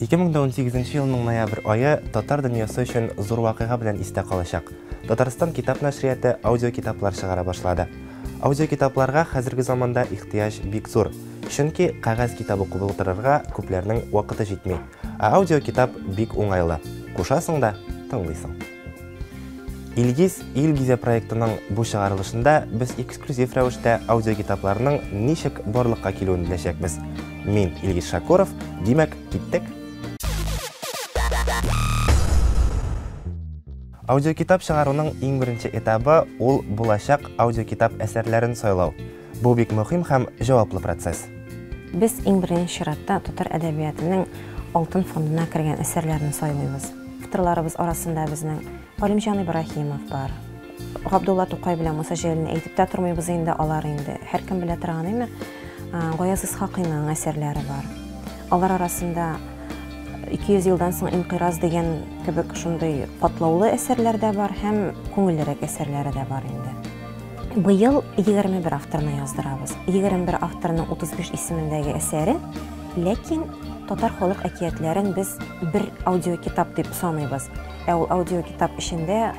2018 елның ноябрь айы татар дөньясы өчен зур вакыйга белән истә калачак. Татарстан китап нәшрияты аудиокитаплар чыгара башлады. Аудиокитапларга хәзерге заманда ихтыяҗ бик зур. Чөнки кагаз китабы укып утырырга күпләрнең вакыты җитми. Аудиокитап бик уңайлы. Кушасың да тыңлыйсың. Илгиз проектының бу чыгарылышында без эксклюзив рәвештә аудиокитапларның ничек барлыкка килүен беләчәкбез. Мин Илгиз Шакуров, димәк, киттек. Аудиокитап чыгаруның иң беренче этабы ул булачак аудиокитап әсәрләрен сайлау. Бу бик мөһим һәм җаваплы процесс. Без иң беренче чиратта татар әдәбиятының алтын фондына кергән әсәрләрне сайлыйбыз. Авторларыбыз арасында безнең Галимҗан Ибраһимов бар. Габдулла Тукай белән Муса Җәлилне әйтеп тә тормыйбыз инде, алар инде һәркем белә торган име. Гаяз Исхакыйның әсәрләре бар. Алар арасында 200 елдан соң инкыйраз дигән кебек шундый катлаулы әсәрләр дә бар һәм күңеллерәк әсәрләре дә бар инде. Быел 21 авторны яздырабыз. 21 авторның 35 исемендәге әсәре, ләкин татар халык әкиятләрен без бер аудиокитап дип саныйбыз. Ул аудиокитап эчендә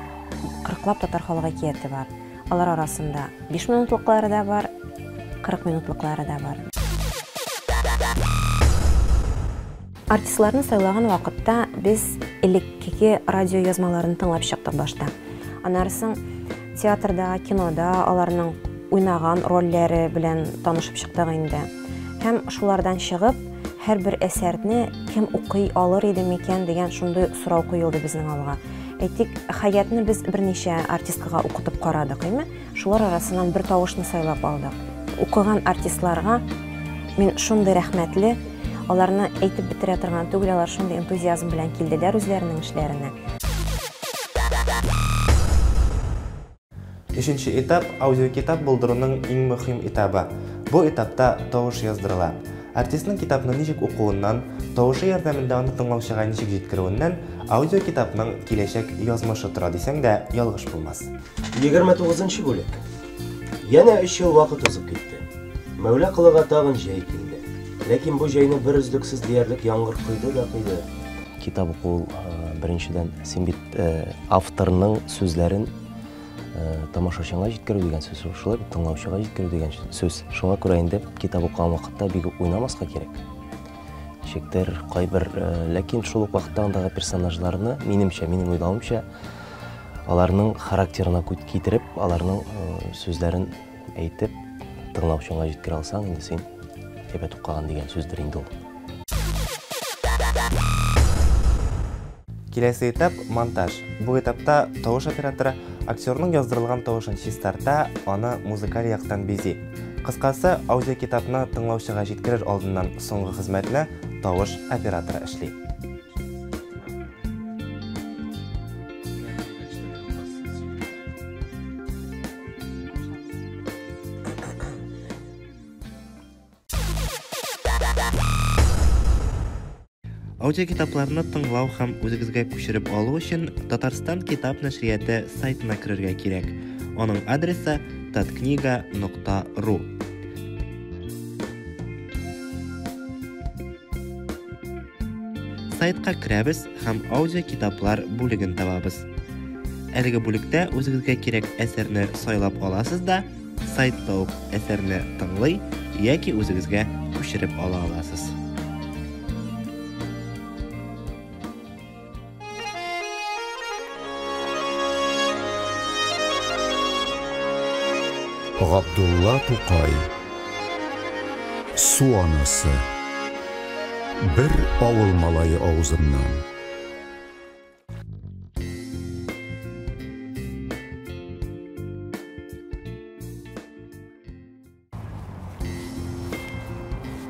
40лап татар халык әкияте бар. Алар арасында 5 минутлыклары да бар, 40 минутлыклары да бар. Артистларны сайлаган вакытта без элеккеге радио язмаларын тыңлап чыктык башта. Аннан театрда, кинода аларның уйнаган рольләре белән танышып чыктык инде. Һәм шулардан чыгып, һәрбер әсәрне кем укый алыр иде микән дигән шундый сорау куелды безнең алга. Әйтик, хаятны без берничә артисткага укытып карадык, име? Шулар арасыннан бер тавышны сайлап алдык. Укыган артистларга мин шундый рәхмәтле, аларны әйтеп бетерә торган түгел, алар шундый энтузиазм белән килделәр үзләренең эшләренә. Өченче этап аудиокитап булдыруның иң мөһим этабы. Бу этапта тавыш яздырыла. Артистның китапны ничек укуыннан, тавышы ярдәмендә аны тыңлаучыга ничек җиткерүеннән аудиокитапның киләчәк язмышы тора дисәң дә ялгыш булмас. 29-нчы бүлек. Яна 3 ел вакыт узып китте. Мәүлә кылыга тагын җәй килде. Ләкин бу җәйне бер үзлексез диярлек яңгыр койды да койды. Китап уку беренчедән син бит авторның сүзләрен тамашачыга җиткерү дигән сүз, шулай бит тыңлаучыга җиткерү дигән сүз. Шуңа күрә инде китап укыган вакытта бик уйнамаска кирәк. Шектер кайбер, ләкин шул ук вакытта андагы персонажларны, минем уйлавымча, аларның характерына китереп, аларның сүзләрен әйтеп, тыңлаучыга җиткерә алсаң, инде син әйбәт укыган дигән сүздер инде ул. Киләсе этап монтаж. Бу этапта тавыш операторы актерның яздырылган тавышын чистарта, аны музыкаль яктан бизи. Кыскасы, аудиокитапны тыңлаучыга җиткерер алдыннан соңгы хезмәтне тавыш операторы эшли. Аудиокитапларны тыңлау һәм үзегезгә күчереп алу өчен Татарстан китап нәшрияты сайтына кирергә кирәк. Аның адресы tatkniga.ru. Сайтка керәбез һәм аудиокитаплар бүлеген табабыз. Әлеге бүлектә үзегезгә кирәк әсәрне сайлап аласыз да, сайтта ук әсәрне тыңлый яки үзегезгә күчереп ала аласыз. Габдулла Тукай. Су анасы. Бер авыл малае авызыннан.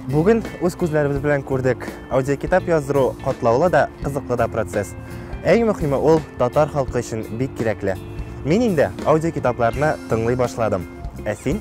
Бүген үз күзләребез белән күрдек. Аудиокитап яздыру катлаулы да, кызыклы да процесс. Иң мөһиме ул татар халкы өчен бик кирәкле. Мин инде аудиокитапларны тыңлый башладым. Ә син?